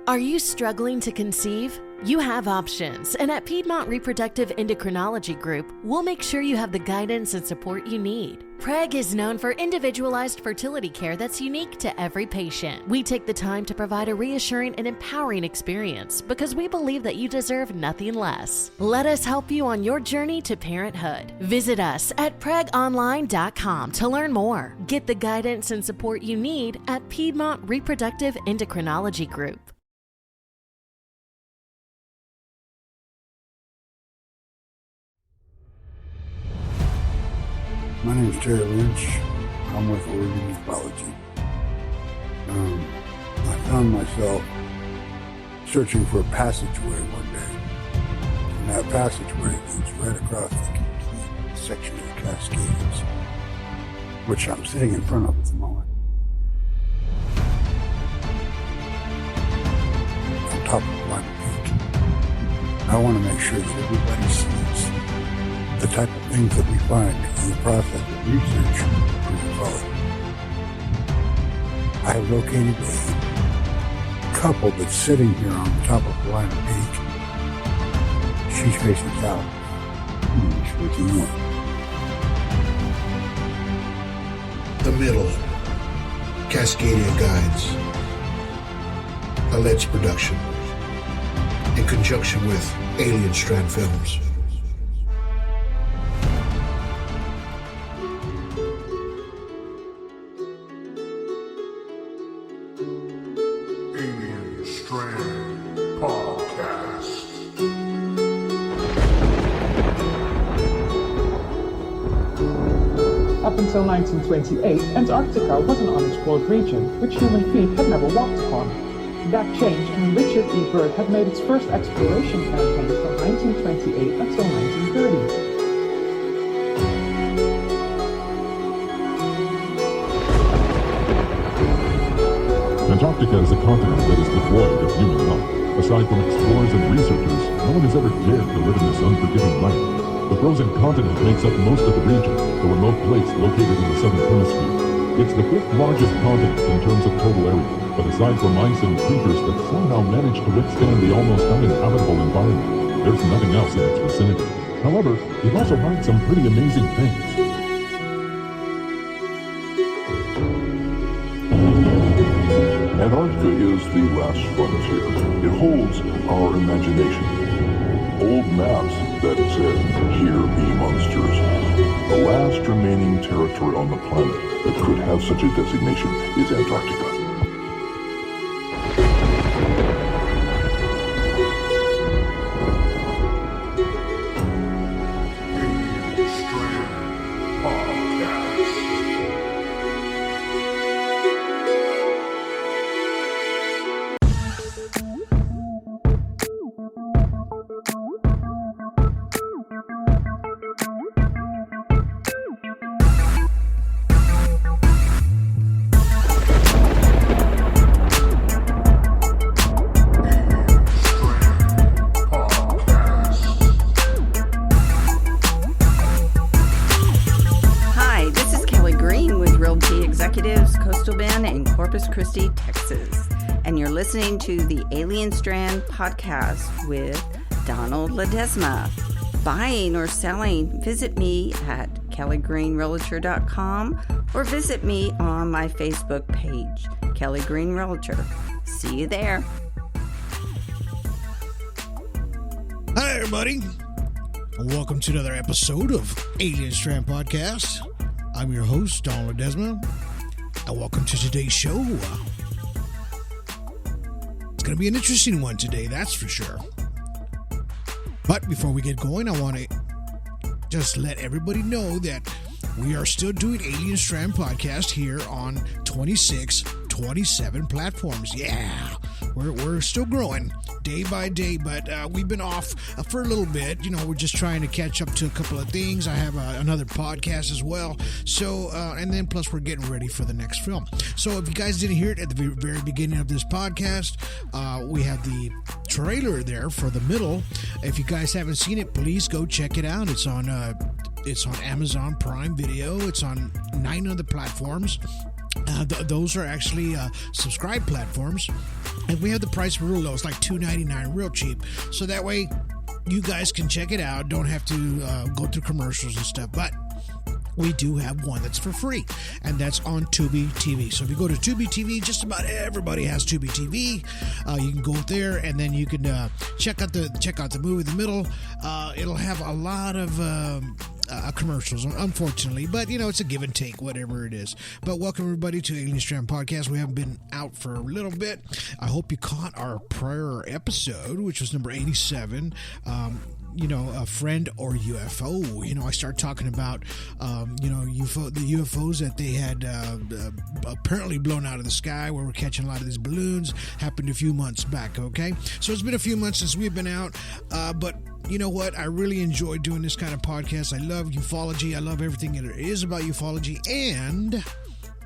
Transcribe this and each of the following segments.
Are you struggling to conceive? You have options, and at Piedmont Reproductive Endocrinology Group, we'll make sure you have the guidance and support you need. PREG is known for individualized fertility care that's unique to every patient. We take the time to provide a reassuring and empowering experience because we believe that you deserve nothing less. Let us help you on your journey to parenthood. Visit us at pregonline.com to learn more. Get the guidance and support you need at Piedmont Reproductive Endocrinology Group. My name is Terry Lynch. I'm with Oregon Ufology. I found myself searching for a passageway one day. And that passageway leads right across the complete section of the Cascades, which I'm sitting in front of at the moment. On top of Lime Peak. I want to make sure that everybody sees the type of things that we find in the process of research for ufology. I have located a couple that's sitting here on the top of Lime Peak. She's facing south. He's facing north. The Middle, Cascadia Guides, alleged production, in conjunction with Alien Strand Films. Up until 1928, Antarctica was an unexplored region which human feet had never walked upon. That changed when Richard Byrd had made its first exploration campaign from 1928 until 1930. Antarctica is a continent that is devoid of human life. Aside from explorers and researchers, no one has ever dared to live in this unforgiving land. The frozen continent makes up most of the region, the remote place located in the southern hemisphere. It's the fifth largest continent in terms of total area, but aside from ice and creatures that somehow manage to withstand the almost uninhabitable environment, there's nothing else in its vicinity. However, it also hides some pretty amazing things. Antarctica is the last frontier. It holds our imagination. Old maps that said, "Here be monsters." The last remaining territory on the planet that could have such a designation is Antarctica. Christi, Texas, and you're listening to the Alien Strand podcast with Donald Ledesma. Buying or selling, visit me at kellygreenrealtor.com or visit me on my Facebook page, Kelly Green Realtor. See you there. Hi, everybody, and welcome to another episode of Alien Strand podcast. I'm your host, Donald Ledesma. And welcome to today's show. It's going to be an interesting one today, that's for sure. But before we get going, I want to just let everybody know that we are still doing Alien Strand podcast here on 26, 27 platforms. Yeah, we're still growing day by day, but we've been off for a little bit. You know, we're just trying to catch up to a couple of things. I have another podcast as well. So, and then plus we're getting ready for the next film. So if you guys didn't hear it at the very beginning of this podcast, we have the trailer there for The Middle. If you guys haven't seen it, please go check it out. It's on Amazon Prime Video. It's on 9 other platforms. Those are actually subscribe platforms, and we have the price real low. It's like $2.99, real cheap. So that way, you guys can check it out. Don't have to go through commercials and stuff. But we do have one that's for free, and that's on Tubi TV. So if you go to Tubi TV, just about everybody has Tubi TV. You can go there, and then you can check out the movie in the middle. It'll have a lot of commercials, unfortunately, but it's a give and take, whatever it is. But welcome everybody to Alien Strand Podcast. We haven't been out for a little bit. I hope you caught our prior episode, which was number 87. A friend or UFO. I started talking about, the UFOs that they had apparently blown out of the sky, where we're catching a lot of these balloons. Happened a few months back, okay? So it's been a few months since we've been out, but you know what? I really enjoy doing this kind of podcast. I love ufology. I love everything there is about ufology. And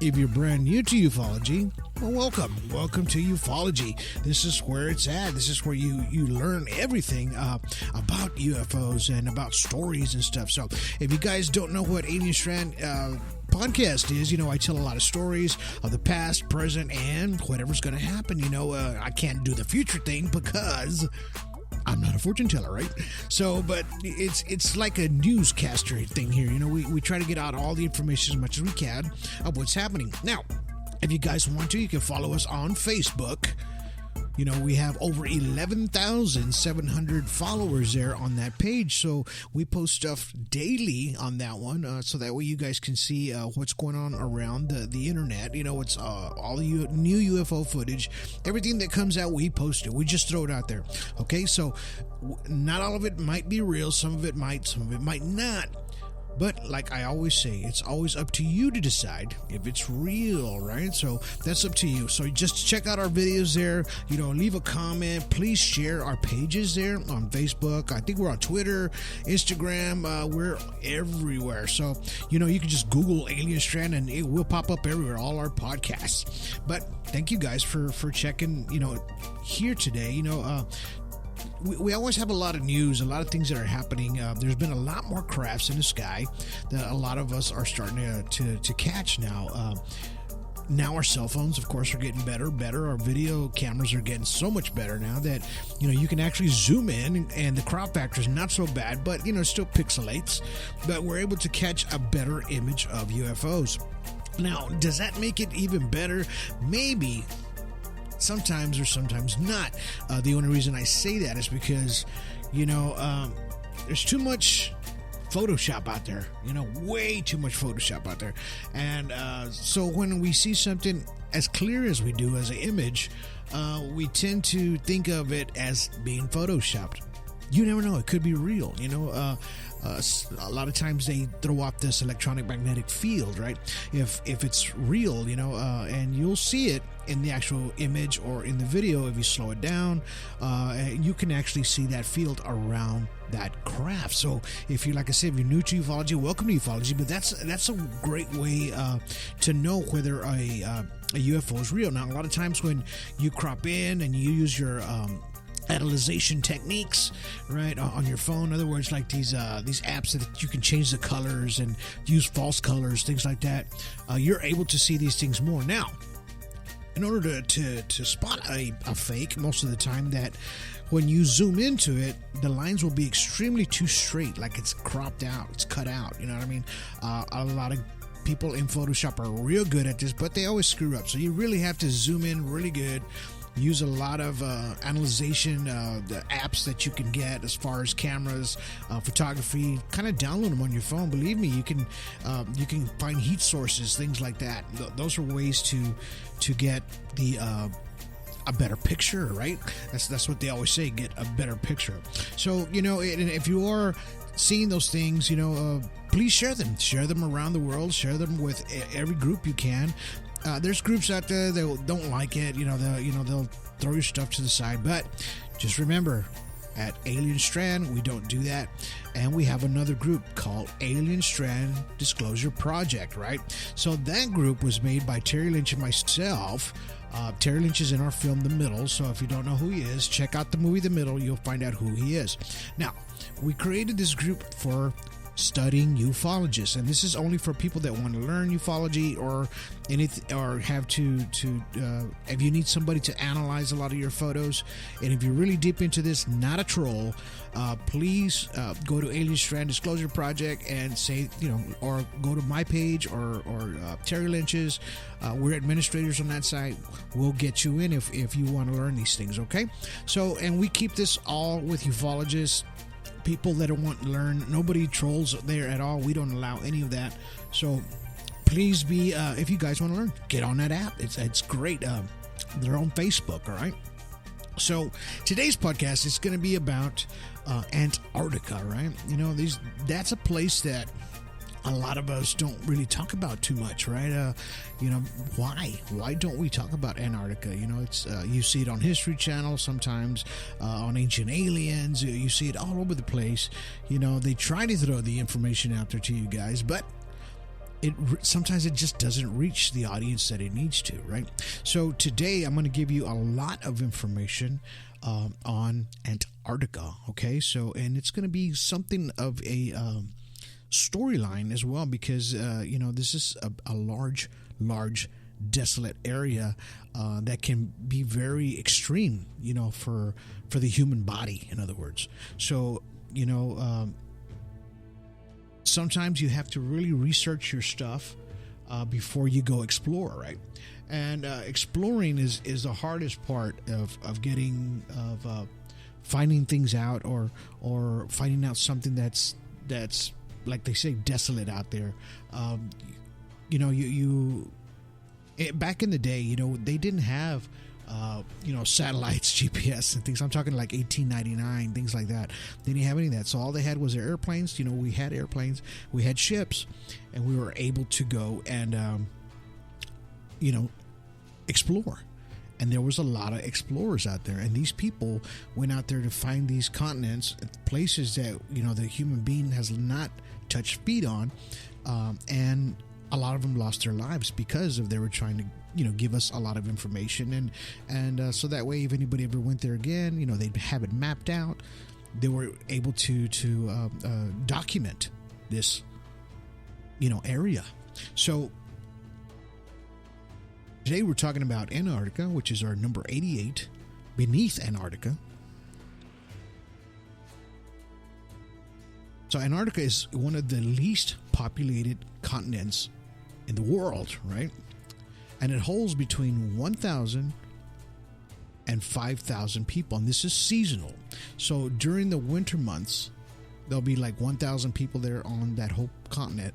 if you're brand new to ufology, well, welcome. Welcome to ufology. This is where it's at. This is where you learn everything about UFOs and about stories and stuff. So if you guys don't know what Alien Strand podcast is, I tell a lot of stories of the past, present, and whatever's going to happen. I can't do the future thing because I'm not a fortune teller, right? So, but it's like a newscaster thing here. We try to get out all the information as much as we can of what's happening. Now, if you guys want to, you can follow us on Facebook. We have over 11,700 followers there on that page. So we post stuff daily on that one. So that way you guys can see what's going on around the internet. It's all the new UFO footage. Everything that comes out, we post it. We just throw it out there. Okay, so not all of it might be real. Some of it might not. But like I always say, it's always up to you to decide if it's real, right? So that's up to you. So just check out our videos there. Leave a comment. Please share our pages there on Facebook. I think we're on Twitter, Instagram. We're everywhere. So, you can just Google Alien Strand and it will pop up everywhere, all our podcasts. But thank you guys for checking, here today. We always have a lot of news, a lot of things that are happening. There's been a lot more crafts in the sky that a lot of us are starting to catch now. Now our cell phones, of course, are getting better. Our video cameras are getting so much better now that, you can actually zoom in and the crop factor is not so bad, but, it still pixelates. But we're able to catch a better image of UFOs. Now, does that make it even better? Maybe. Sometimes or sometimes not. The only reason I say that is because, there's too much Photoshop out there. Way too much Photoshop out there. And so when we see something as clear as we do as an image, we tend to think of it as being Photoshopped. You never know. It could be real. A lot of times they throw off this electronic magnetic field, right? If it's real, and you'll see it in the actual image or in the video if you slow it down, you can actually see that field around that craft. So if you're, like I said, if you're new to ufology, welcome to ufology. But that's a great way to know whether a UFO is real. Now, a lot of times when you crop in and you use your analyzation techniques, right, on your phone. In other words, like these apps that you can change the colors and use false colors, things like that. You're able to see these things more. Now, in order to spot a fake, most of the time, that when you zoom into it, the lines will be extremely too straight, like it's cropped out, it's cut out. You know what I mean? A lot of people in Photoshop are real good at this, but they always screw up. So you really have to zoom in really good. Use a lot of analyzation, the apps that you can get as far as cameras, photography. Kind of download them on your phone. Believe me, you can find heat sources, things like that. Those are ways to get a better picture, right? That's what they always say. Get a better picture. So if you are seeing those things, please share them. Share them around the world. Share them with every group you can. There's groups out there that don't like it. They'll throw your stuff to the side. But just remember, at Alien Strand, we don't do that. And we have another group called Alien Strand Disclosure Project, right? So that group was made by Terry Lynch and myself. Terry Lynch is in our film The Middle. So if you don't know who he is, check out the movie The Middle. You'll find out who he is. Now, we created this group for studying ufologists, and this is only for people that want to learn ufology or anything, or have to if you need somebody to analyze a lot of your photos, and if you're really deep into this, not a troll, please go to Alien Strand Disclosure Project and say, or go to my page or Terry Lynch's. We're administrators on that site. We'll get you in if you want to learn these things. Okay, so, and we keep this all with ufologists, people that want to learn. Nobody trolls there at all. We don't allow any of that. So please be, if you guys want to learn, get on that app. It's great. They're on Facebook. All right. So today's podcast is going to be about Antarctica, right? That's a place that a lot of us don't really talk about too much, right? Why don't we talk about Antarctica? It's you see it on History Channel sometimes, on Ancient Aliens. You see it all over the place. They try to throw the information out there to you guys, but sometimes it just doesn't reach the audience that it needs to, right? So today I'm going to give you a lot of information on Antarctica. Okay, so, and it's going to be something of a storyline as well, because this is a large desolate area that can be very extreme, for the human body, in other words. So sometimes you have to really research your stuff before you go explore, right? And exploring is the hardest part of getting finding things out, or finding out something that's like they say, desolate out there. Back in the day, they didn't have satellites, GPS and things. I'm talking like 1899, things like that. They didn't have any of that. So all they had was their airplanes. We had airplanes, we had ships, and we were able to go and explore. And there was a lot of explorers out there, and these people went out there to find these continents, places that the human being has not touched feet on, and a lot of them lost their lives because they were trying to give us a lot of information, and so that way, if anybody ever went there again, they'd have it mapped out. They were able to document this area. So today we're talking about Antarctica, which is our number 88, beneath Antarctica. So Antarctica is one of the least populated continents in the world, right? And it holds between 1,000 and 5,000 people, and this is seasonal. So during the winter months, there'll be like 1,000 people there on that whole continent.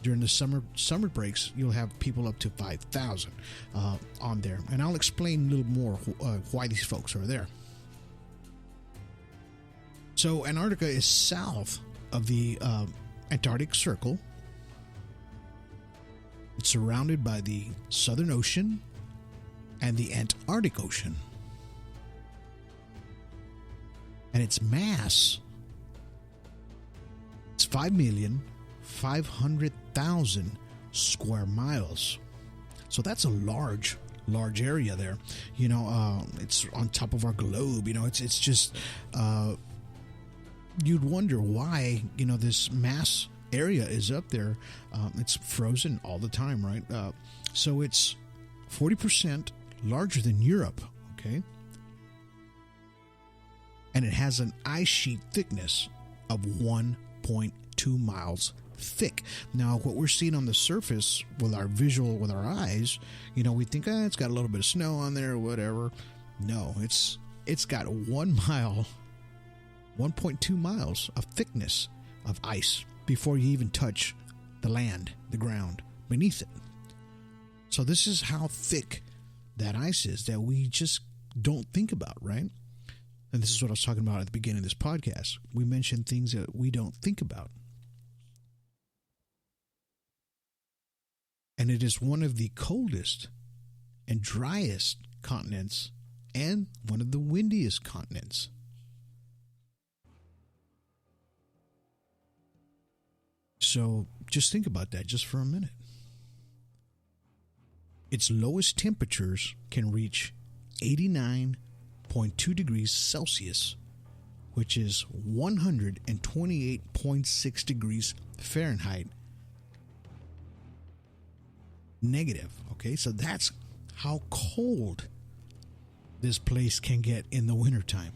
During the summer breaks, you'll have people up to 5,000 on there. And I'll explain a little more why these folks are there. So Antarctica is south of the Antarctic Circle. It's surrounded by the Southern Ocean and the Antarctic Ocean. And its mass is 5,500,000 square miles. So that's a large area there. It's on top of our globe. It's just you'd wonder why this mass area is up there. It's frozen all the time, right? So it's 40% larger than Europe. Okay, and it has an ice sheet thickness of 1.2 miles thick. Now, what we're seeing on the surface with our eyes, we think, it's got a little bit of snow on there or whatever. No, it's got 1 mile, 1.2 miles of thickness of ice before you even touch the land, the ground beneath it. So this is how thick that ice is that we just don't think about, right? And this is what I was talking about at the beginning of this podcast. We mention things that we don't think about. And it is one of the coldest and driest continents and one of the windiest continents. So just think about that just for a minute. Its lowest temperatures can reach 89.2 degrees Celsius, which is 128.6 degrees Fahrenheit negative. Okay, so that's how cold this place can get in the wintertime.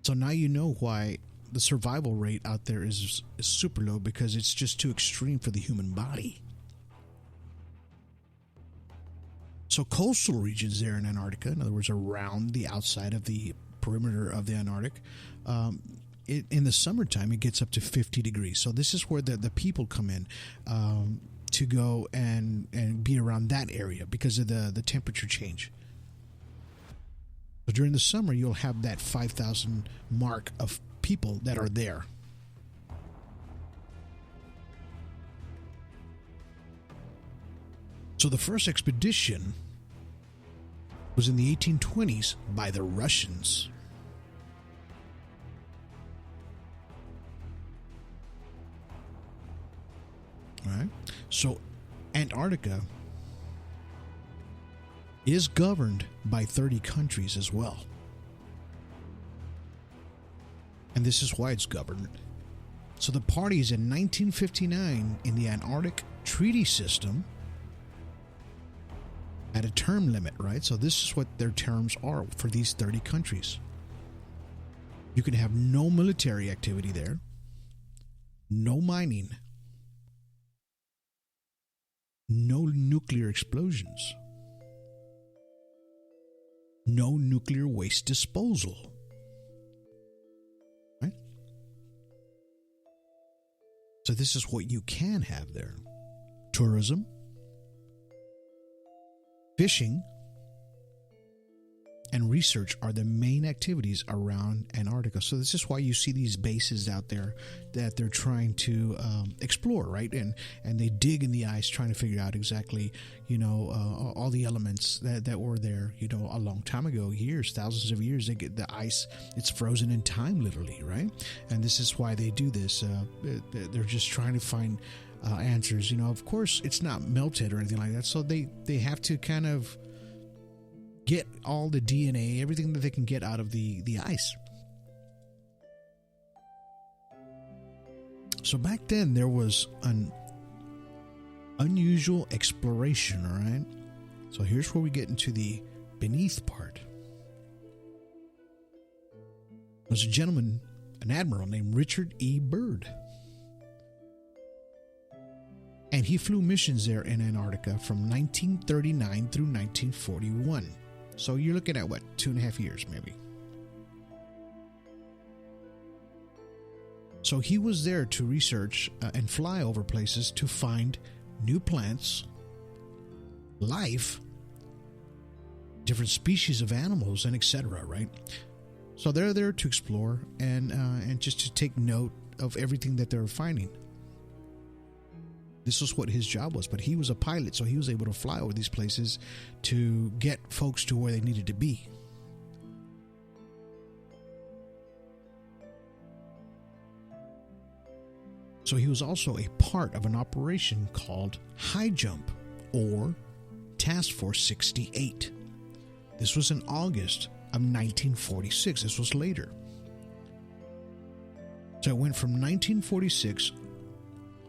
So now you know why the survival rate out there is super low, because it's just too extreme for the human body. So coastal regions there in Antarctica, in other words, around the outside of the perimeter of the Antarctic, in the summertime, it gets up to 50 degrees. So this is where the people come in to go and be around that area because of the temperature change. So during the summer, you'll have that 5,000 mark of people that are there. So the first expedition was in the 1820s by the Russians. All right. So Antarctica is governed by 30 countries as well. And this is why it's governed. So the parties in 1959 in the Antarctic Treaty System had a term limit, right? So this is what their terms are for these 30 countries. You can have no military activity there, no mining, no nuclear explosions, no nuclear waste disposal. Right? So this is what you can have there. Tourism, fishing, and research are the main activities around Antarctica. So this is why you see these bases out there that they're trying to explore, right? And they dig in the ice, trying to figure out exactly, all the elements that were there, a long time ago, years, thousands of years. They get the ice; it's frozen in time, literally, right? And this is why they do this. They're just trying to find answers. Of course, it's not melted or anything like that. So they have to kind of get all the DNA, everything that they can get out of the ice. So back then there was an unusual exploration, all right? So here's where we get into the beneath part. There's a gentleman, an admiral named Richard Byrd. And he flew missions there in Antarctica from 1939 through 1941. So you're looking at, 2.5 years maybe. So he was there to research and fly over places to find new plants, life, different species of animals, and etc., right? So they're there to explore and just to take note of everything that they're finding. This was what his job was, but he was a pilot, so he was able to fly over these places to get folks to where they needed to be. So he was also a part of an operation called High Jump, or Task Force 68. This was in August of 1946. This was later. So it went from 1946,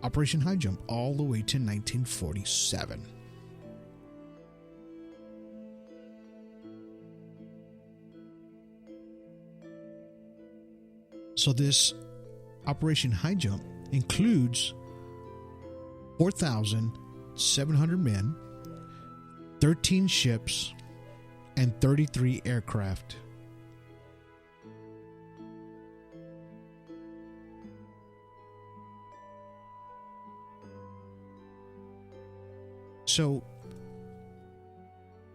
Operation High Jump, all the way to 1947. So this Operation High Jump includes 4,700 men, 13 ships, and 33 aircraft. So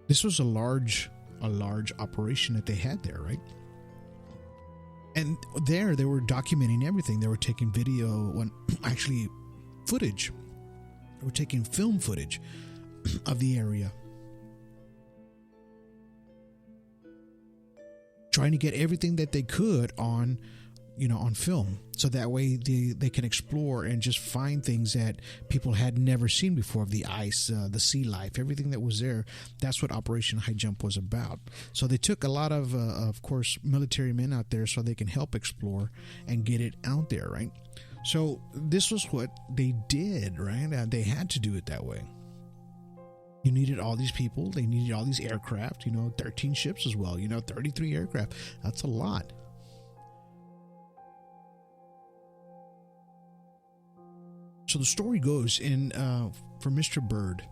this was a large operation that they had there, right? And they were documenting everything. They were taking video, footage. They were taking film footage of the area, trying to get everything that they could on on film. So that way they can explore and just find things that people had never seen before, of the ice, the sea life, everything that was there. That's what Operation High Jump was about. So they took a lot of course, military men out there so they can help explore and get it out there, right? So this was what they did, right? They had to do it that way. You needed all these people. They needed all these aircraft, 13 ships as well, 33 aircraft. That's a lot. So the story goes for Mr. Byrd,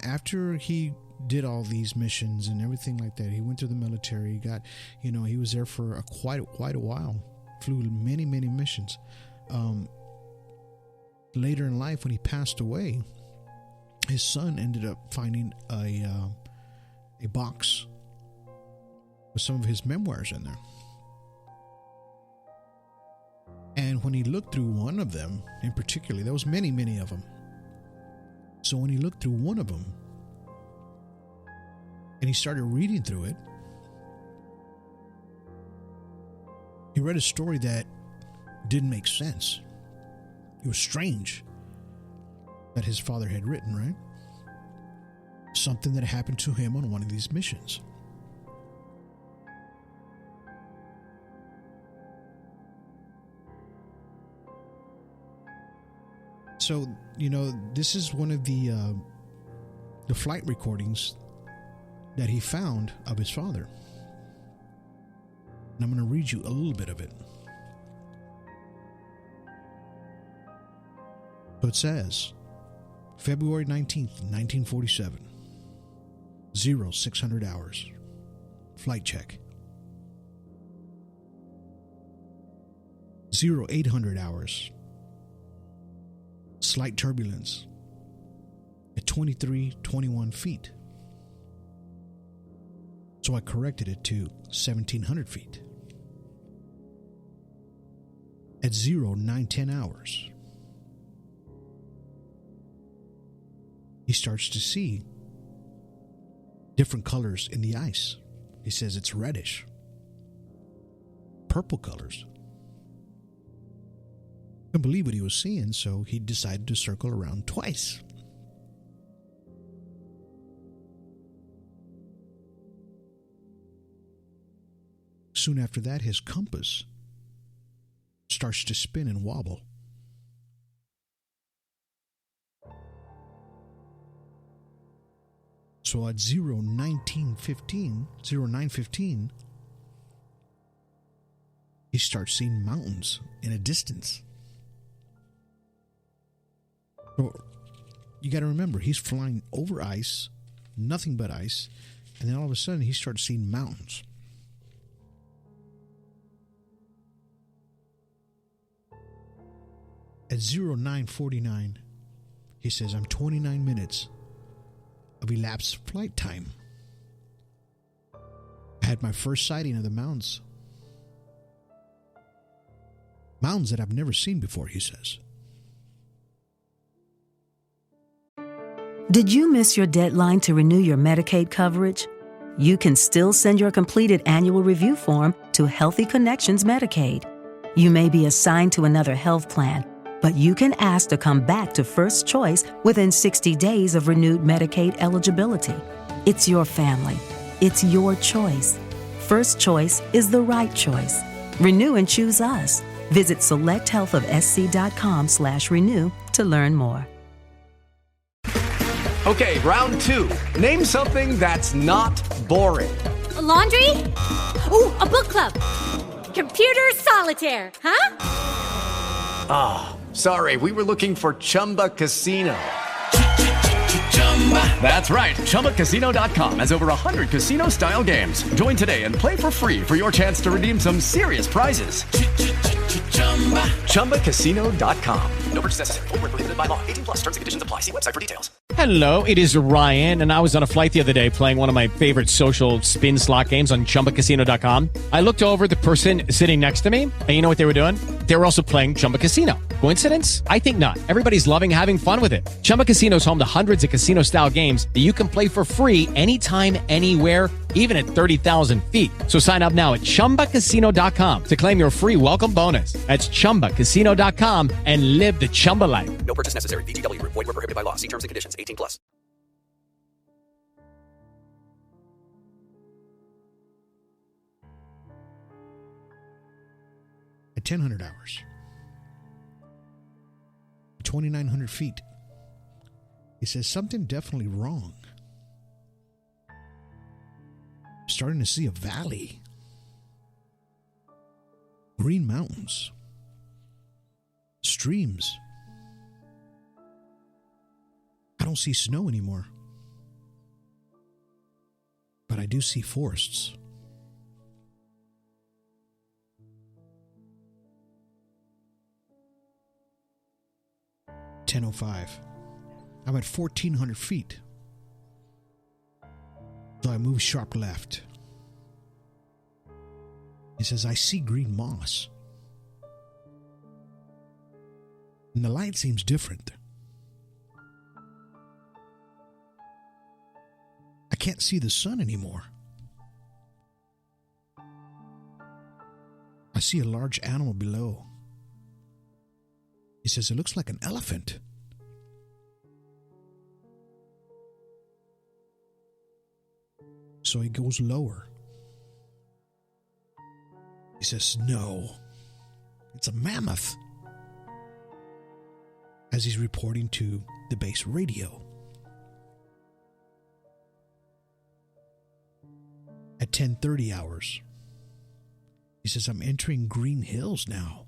after he did all these missions and everything like that, he went through the military. He got, he was there for quite a while, flew many missions. Later in life, when he passed away, his son ended up finding a box with some of his memoirs in there. And when he looked through one of them, in particular, there was many of them. So when he looked through one of them, and he started reading through it, he read a story that didn't make sense. It was strange that his father had written, right? Something that happened to him on one of these missions. So, this is one of the flight recordings that he found of his father. And I'm going to read you a little bit of it. So it says, February 19th, 1947, 0600 hours, flight check. 0800 hours, slight turbulence at 2321 feet. So I corrected it to 1700 feet. At 0910 hours, he starts to see different colors in the ice. He says it's reddish, purple colors. Couldn't believe what he was seeing, so he decided to circle around twice. Soon after that, his compass starts to spin and wobble. So at 0915, he starts seeing mountains in a distance. So you got to remember, he's flying over ice, nothing but ice, and then all of a sudden he starts seeing mountains. At 0949, he says, I'm 29 minutes of elapsed flight time. I had my first sighting of the mountains. Mountains that I've never seen before, he says. Did you miss your deadline to renew your Medicaid coverage? You can still send your completed annual review form to Healthy Connections Medicaid. You may be assigned to another health plan, but you can ask to come back to First Choice within 60 days of renewed Medicaid eligibility. It's your family. It's your choice. First Choice is the right choice. Renew and choose us. Visit selecthealthofsc.com/renew to learn more. Okay, round two. Name something that's not boring. A laundry? Ooh, a book club. Computer solitaire, huh? Ah, sorry, we were looking for Chumba Casino. That's right, ChumbaCasino.com has over 100 casino-style games. Join today and play for free for your chance to redeem some serious prizes. ChumbaCasino.com. No purchase necessary. Void where prohibited by law. 18+ terms and conditions apply. See website for details. Hello, it is Ryan, and I was on a flight the other day playing one of my favorite social spin slot games on ChumbaCasino.com. I looked over the person sitting next to me, and you know what they were doing? They were also playing Chumba Casino. Coincidence? I think not. Everybody's loving having fun with it. Chumba Casino is home to hundreds of casino-style games that you can play for free anytime, anywhere, even at 30,000 feet. So sign up now at ChumbaCasino.com to claim your free welcome bonus. That's ChumbaCasino.com and live the Chumba life. No purchase necessary. VGW. Void where prohibited by law. See terms and conditions. 18 plus. At 1,000 hours, 2,900 feet, he says something definitely wrong. Starting to see a valley, green mountains, streams. I don't see snow anymore, but I do see forests. .05. I'm at 1,400 feet. So I move sharp left. He says, I see green moss. And the light seems different. I can't see the sun anymore. I see a large animal below. He says, it looks like an elephant. So he goes lower. He says, no, it's a mammoth. As he's reporting to the base radio. At 10:30 hours, he says, I'm entering green hills now.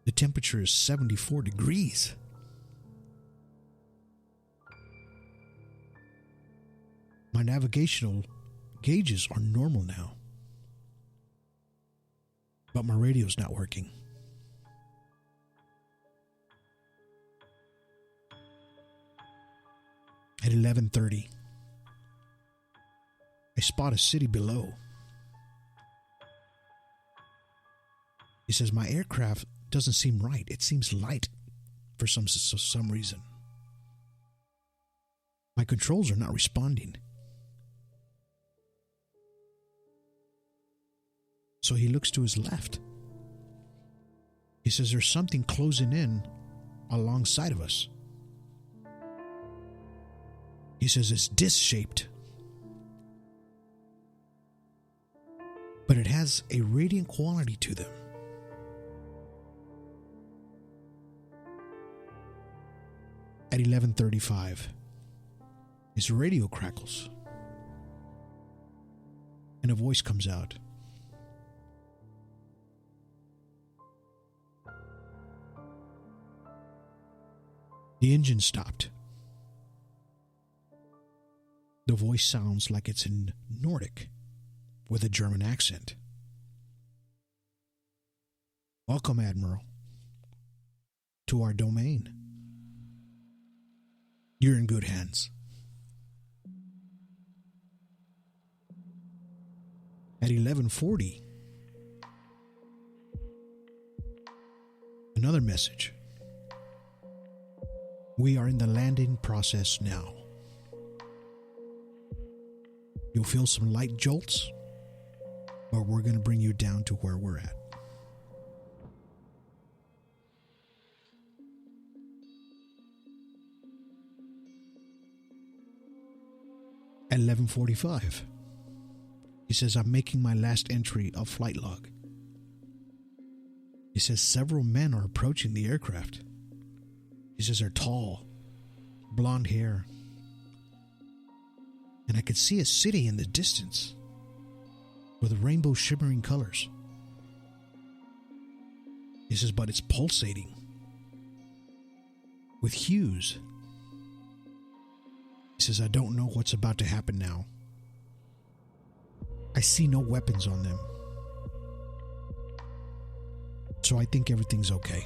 The temperature is 74 degrees. My navigational gauges are normal now. But my radio's not working. At 11:30, I spot a city below. He says, my aircraft doesn't seem right. It seems light for some reason. My controls are not responding. So he looks to his left. He says, there's something closing in alongside of us. He says, it's disc-shaped. But it has a radiant quality to them. At 11:35, his radio crackles. And a voice comes out. The engine stopped. The voice sounds like it's in Nordic with a German accent. Welcome, Admiral, to our domain. You're in good hands. At 11:40, another message. We are in the landing process now. You'll feel some light jolts, but we're going to bring you down to where we're at. At 11:45, he says, I'm making my last entry of flight log. He says several men are approaching the aircraft. He says they're tall, blonde hair. And I could see a city in the distance with rainbow shimmering colors. He says, but it's pulsating with hues. He says, I don't know what's about to happen now. I see no weapons on them. So I think everything's okay.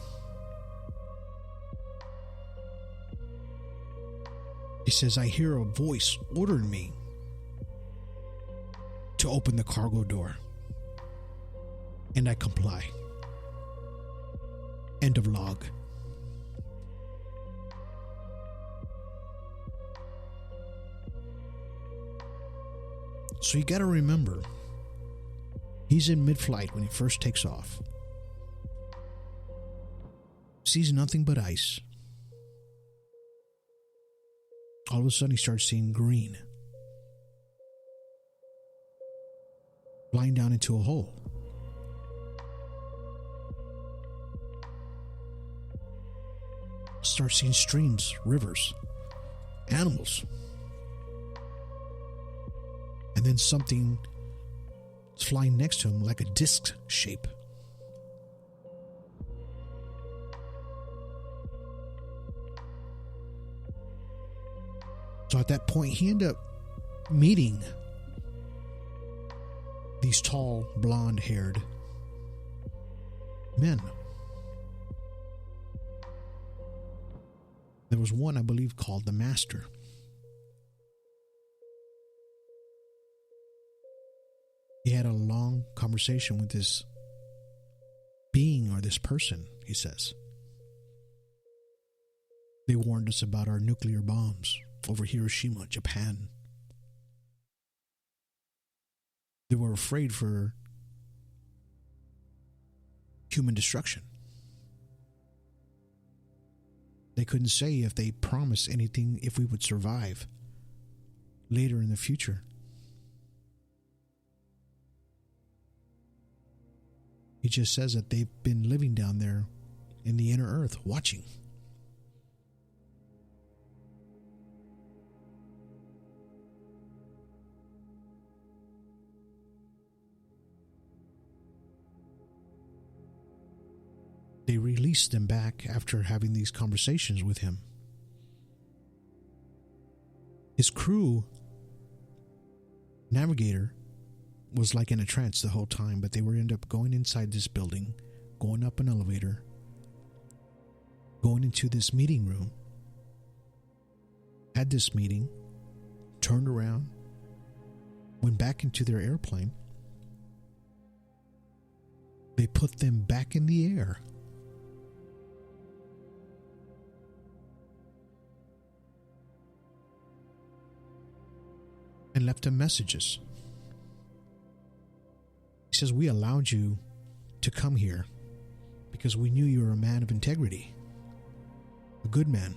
He says, I hear a voice ordering me to open the cargo door. And I comply. End of log. So you got to remember, he's in mid-flight when he first takes off. Sees nothing but ice. All of a sudden he starts seeing green. Flying down into a hole. Starts seeing streams, rivers, animals. And then something is flying next to him like a disc shape. So at that point, he ended up meeting these tall, blonde-haired men. There was one, I believe, called the Master. He had a long conversation with this being or this person, he says. They warned us about our nuclear bombs over Hiroshima, Japan. They were afraid for human destruction. They couldn't say if they promised anything if we would survive later in the future. He just says that they've been living down there in the inner earth, watching. They released them back after having these conversations with him. His crew navigator was like in a trance the whole time, but they were end up going inside this building, going up an elevator, going into this meeting room, had this meeting, turned around, went back into their airplane. They put them back in the air. And left them messages. He says, we allowed you to come here because we knew you were a man of integrity, a good man.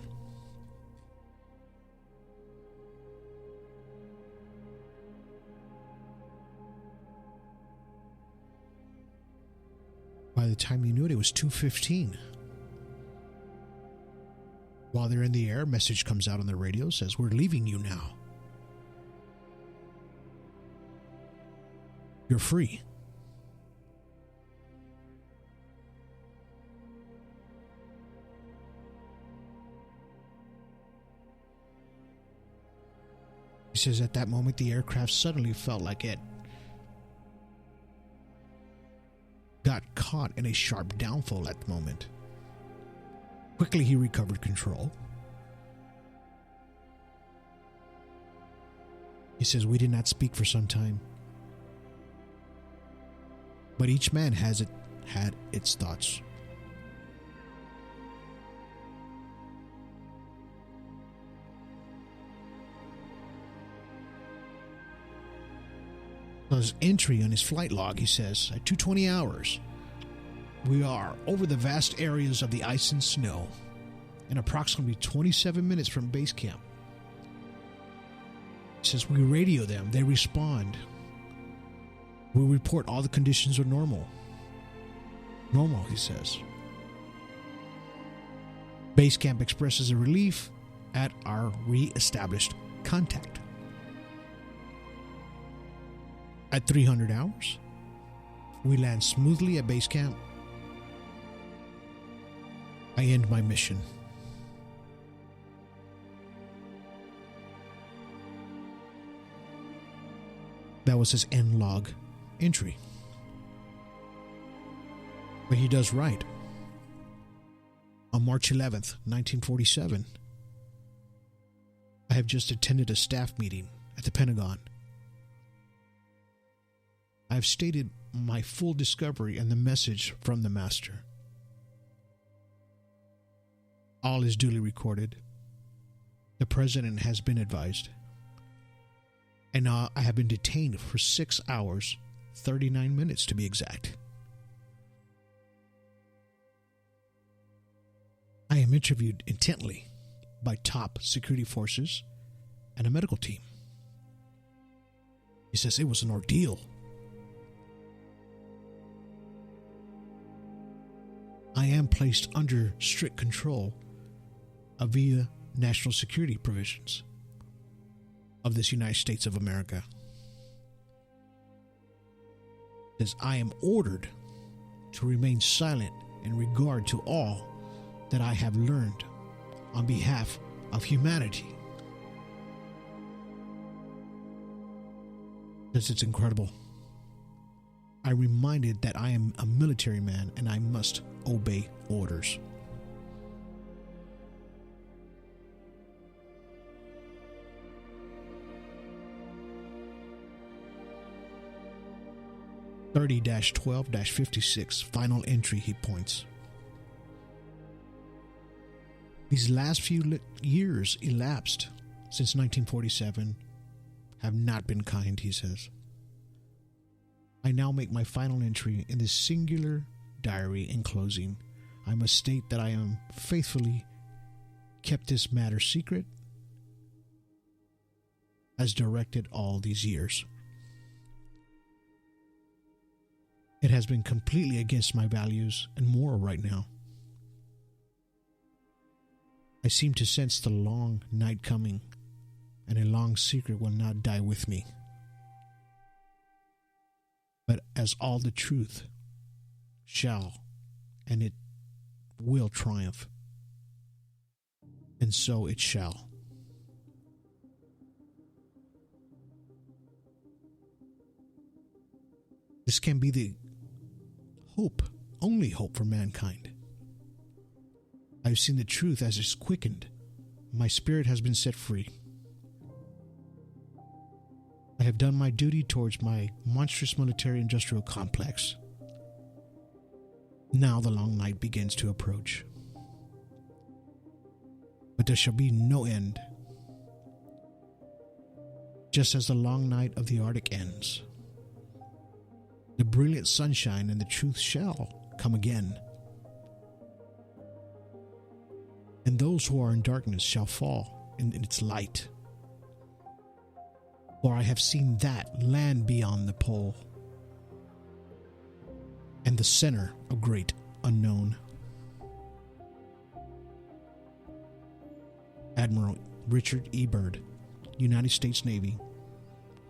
By the time you knew it, it was 2:15. While they're in the air, a message comes out on the radio, says, we're leaving you now. You're free. He says at that moment the aircraft suddenly felt like it got caught in a sharp downfall at the moment. Quickly he recovered control. He says, we did not speak for some time. But each man had its thoughts. On his entry on his flight log, he says, at 2:20 hours, we are over the vast areas of the ice and snow in approximately 27 minutes from base camp. He says, we radio them, they respond. We report all the conditions are normal. Normal, he says. Base camp expresses a relief at our re-established contact. At 300 hours, we land smoothly at base camp. I end my mission. That was his end log entry. But he does write, on March 11th, 1947, I have just attended a staff meeting at the Pentagon. I have stated my full discovery and the message from the Master. All is duly recorded. The President has been advised. And I have been detained for 6 hours, 39 minutes to be exact. I am interviewed intently by top security forces and a medical team. He says it was an ordeal. I am placed under strict control via national security provisions of this United States of America. Says I am ordered to remain silent in regard to all that I have learned on behalf of humanity. Says it's incredible. I reminded that I am a military man and I must obey orders. (30-12-56) final entry, he points. These last few years elapsed since 1947 have not been kind, he says. I now make my final entry in this singular diary. In closing, I must state that I am faithfully kept this matter secret as directed all these years. It has been completely against my values and moral right now. I seem to sense the long night coming, and a long secret will not die with me. But as all the truth shall, and it will triumph, and so it shall. This can be the hope, only hope for mankind. I have seen the truth as is quickened. My spirit has been set free. I have done my duty towards my monstrous military-industrial complex. Now the long night begins to approach. But there shall be no end, just as the long night of the Arctic ends. The brilliant sunshine and the truth shall come again. And those who are in darkness shall fall in its light. For I have seen that land beyond the pole, and the center of great unknown. Admiral Richard E. Byrd, United States Navy,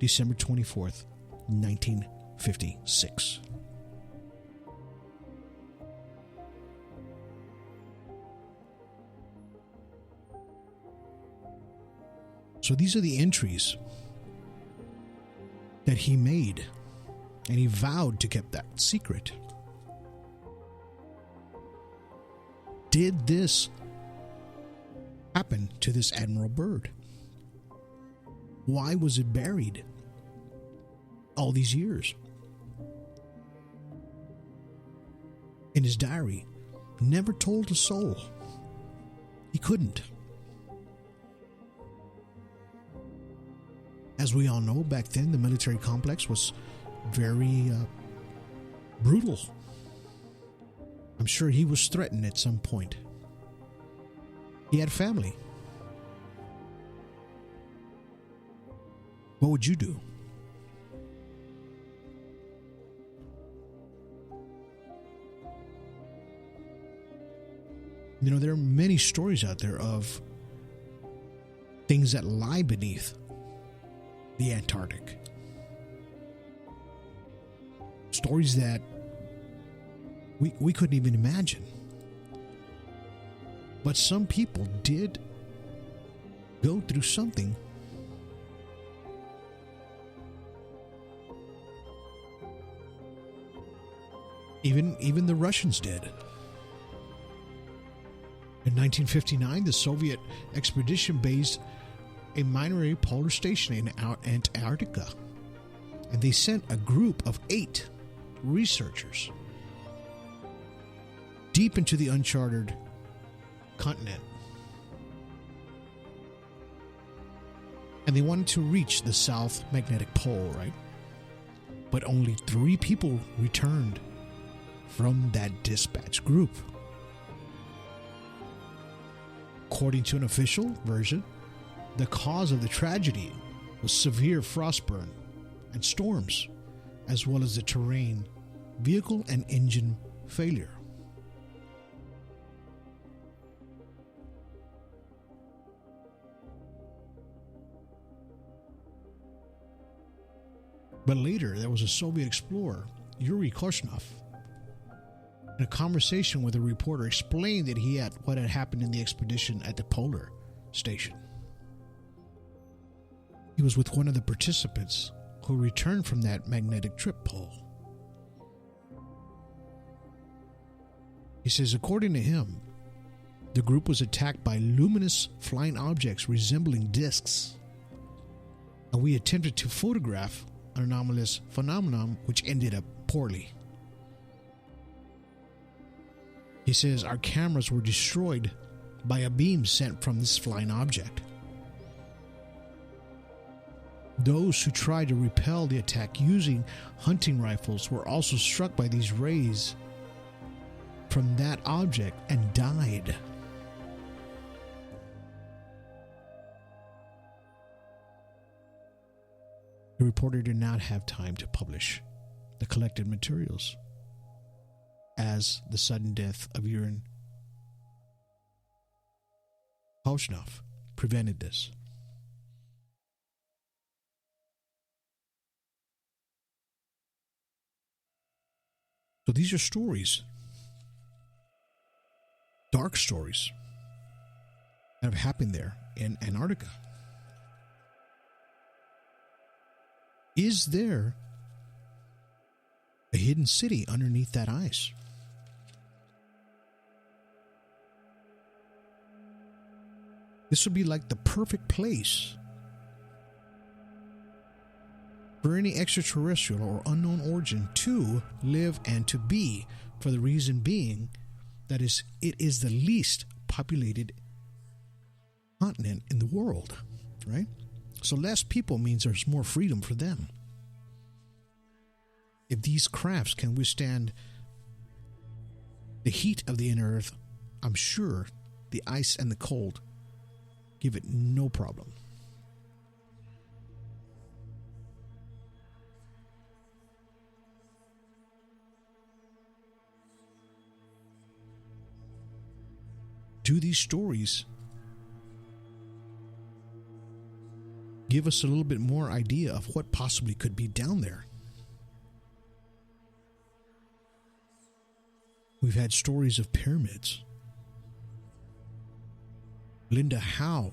December 24th, 1956. So these are the entries that he made, and he vowed to keep that secret. Did this happen to this Admiral Byrd? Why was it buried all these years? In his diary, never told a soul. He couldn't. As we all know, back then the military complex was very brutal. I'm sure he was threatened at some point. He had family. What would you do? You know, there are many stories out there of things that lie beneath the Antarctic. Stories that we couldn't even imagine. But some people did go through something. Even the Russians did. In 1959, the Soviet expedition based a minor polar station in Antarctica, and they sent a group of 8 researchers deep into the uncharted continent. And they wanted to reach the South Magnetic Pole, right? But only 3 people returned from that dispatch group. According to an official version, the cause of the tragedy was severe frostburn and storms, as well as the terrain, vehicle, and engine failure. But later, there was a Soviet explorer, Yuri Korsnov. In a conversation with a reporter, explained that what had happened in the expedition at the polar station. He was with one of the participants who returned from that magnetic trip pole. He says, according to him, the group was attacked by luminous flying objects resembling discs, and we attempted to photograph an anomalous phenomenon which ended up poorly. He says our cameras were destroyed by a beam sent from this flying object. Those who tried to repel the attack using hunting rifles were also struck by these rays from that object and died. The reporter did not have time to publish the collected materials, as the sudden death of Yuri Korsnov prevented this. So these are stories, dark stories, that have happened there in Antarctica. Is there a hidden city underneath that ice? This would be like the perfect place for any extraterrestrial or unknown origin to live and to be, for the reason being that it is the least populated continent in the world, right? So less people means there's more freedom for them. If these crafts can withstand the heat of the inner earth, I'm sure the ice and the cold give it no problem. Do these stories give us a little bit more idea of what possibly could be down there? We've had stories of pyramids. Linda Howe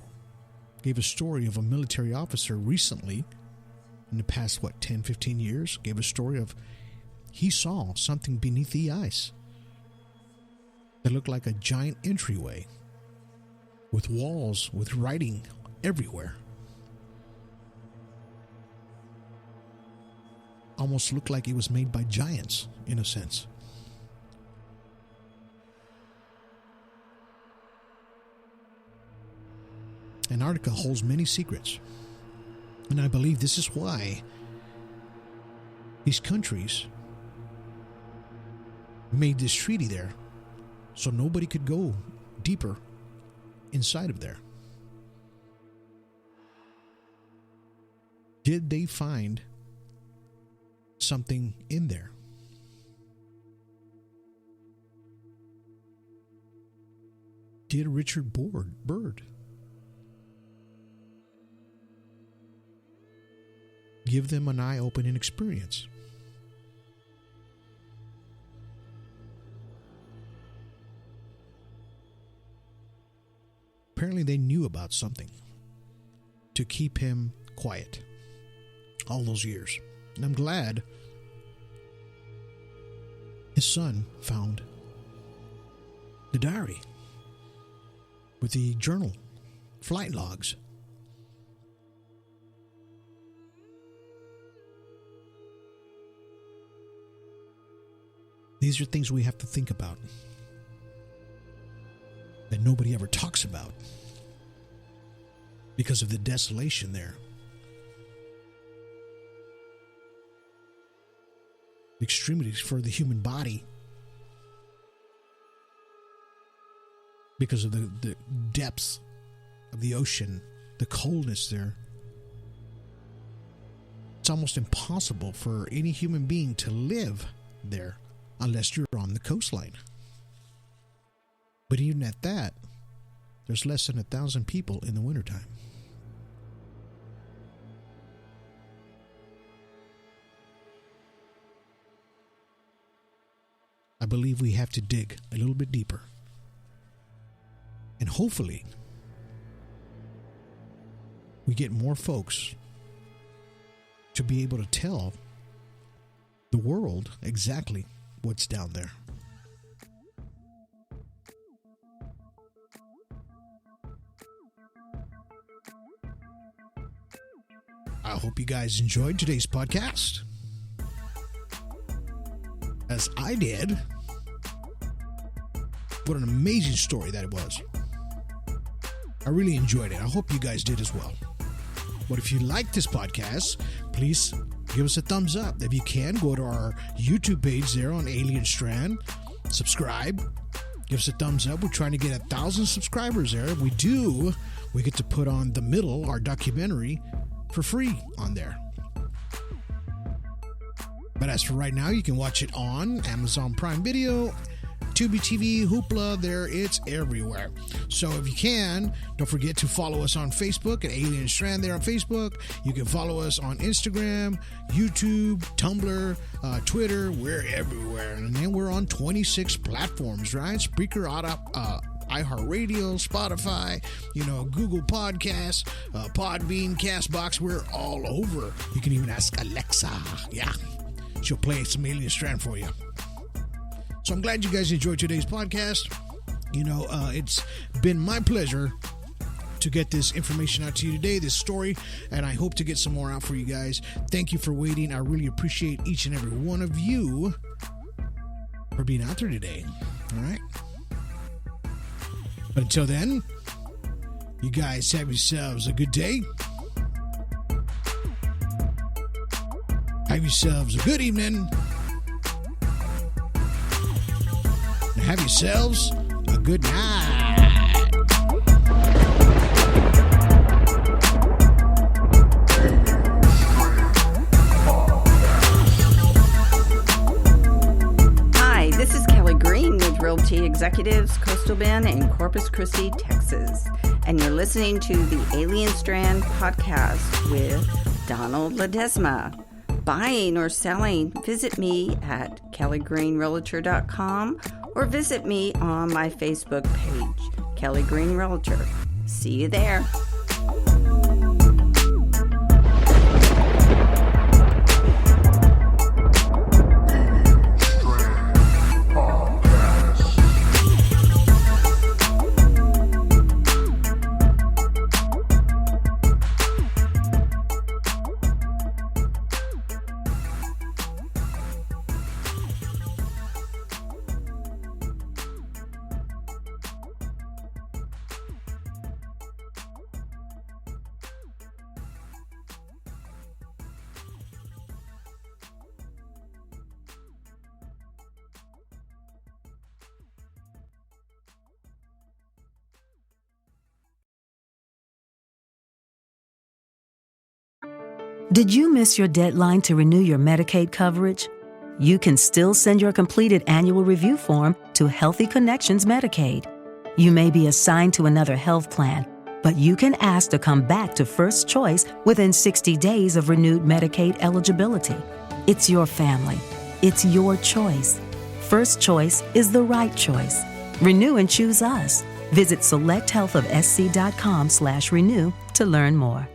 gave a story of a military officer recently, in the past, 10, 15 years, gave a story of he saw something beneath the ice that looked like a giant entryway with walls with writing everywhere. Almost looked like it was made by giants, in a sense. Antarctica holds many secrets, and I believe this is why these countries made this treaty there, so nobody could go deeper inside of there. Did they find something in there? Did Richard Byrd give them an eye-opening experience? Apparently they knew about something to keep him quiet all those years. And I'm glad his son found the diary with the journal, flight logs. These are things we have to think about that nobody ever talks about because of the desolation there extremities for the human body because of the depths of the ocean, the coldness there. It's almost impossible for any human being to live there unless you're on the coastline. But even at that, there's less than 1,000 people in the wintertime. I believe we have to dig a little bit deeper. And hopefully, we get more folks to be able to tell the world exactly what's down there. I hope you guys enjoyed today's podcast, as I did. What an amazing story that it was. I really enjoyed it. I hope you guys did as well. But if you like this podcast, please give us a thumbs up. If you can, go to our YouTube page there on Alien Strand. Subscribe. Give us a thumbs up. We're trying to get 1,000 subscribers there. If we do, we get to put on The Middle, our documentary, for free on there. But as for right now, you can watch it on Amazon Prime Video, Tubi TV, Hoopla, there, it's everywhere. So if you can, don't forget to follow us on Facebook at Alien Strand there on Facebook. You can follow us on Instagram, YouTube, Tumblr, Twitter. We're everywhere. And then we're on 26 platforms, right? Spreaker, iHeartRadio, Spotify, Google Podcasts, Podbean, CastBox. We're all over. You can even ask Alexa. Yeah, she'll play some Alien Strand for you. So I'm glad you guys enjoyed today's podcast. It's been my pleasure to get this information out to you today, this story, and I hope to get some more out for you guys. Thank you for waiting. I really appreciate each and every one of you for being out there today. All right? But until then, you guys have yourselves a good day. Have yourselves a good evening. And have yourselves a good night. Hi, this is Kelly Green with Realty Executives, Coastal Bend in Corpus Christi, Texas. And you're listening to the Alien Strand podcast with Donald Ledesma. Buying or selling, visit me at kellygreenrealtor.com or visit me on my Facebook page, Kelly Green Realtor. See you there. Did you miss your deadline to renew your Medicaid coverage? You can still send your completed annual review form to Healthy Connections Medicaid. You may be assigned to another health plan, but you can ask to come back to First Choice within 60 days of renewed Medicaid eligibility. It's your family. It's your choice. First Choice is the right choice. Renew and choose us. Visit selecthealthofsc.com/renew to learn more.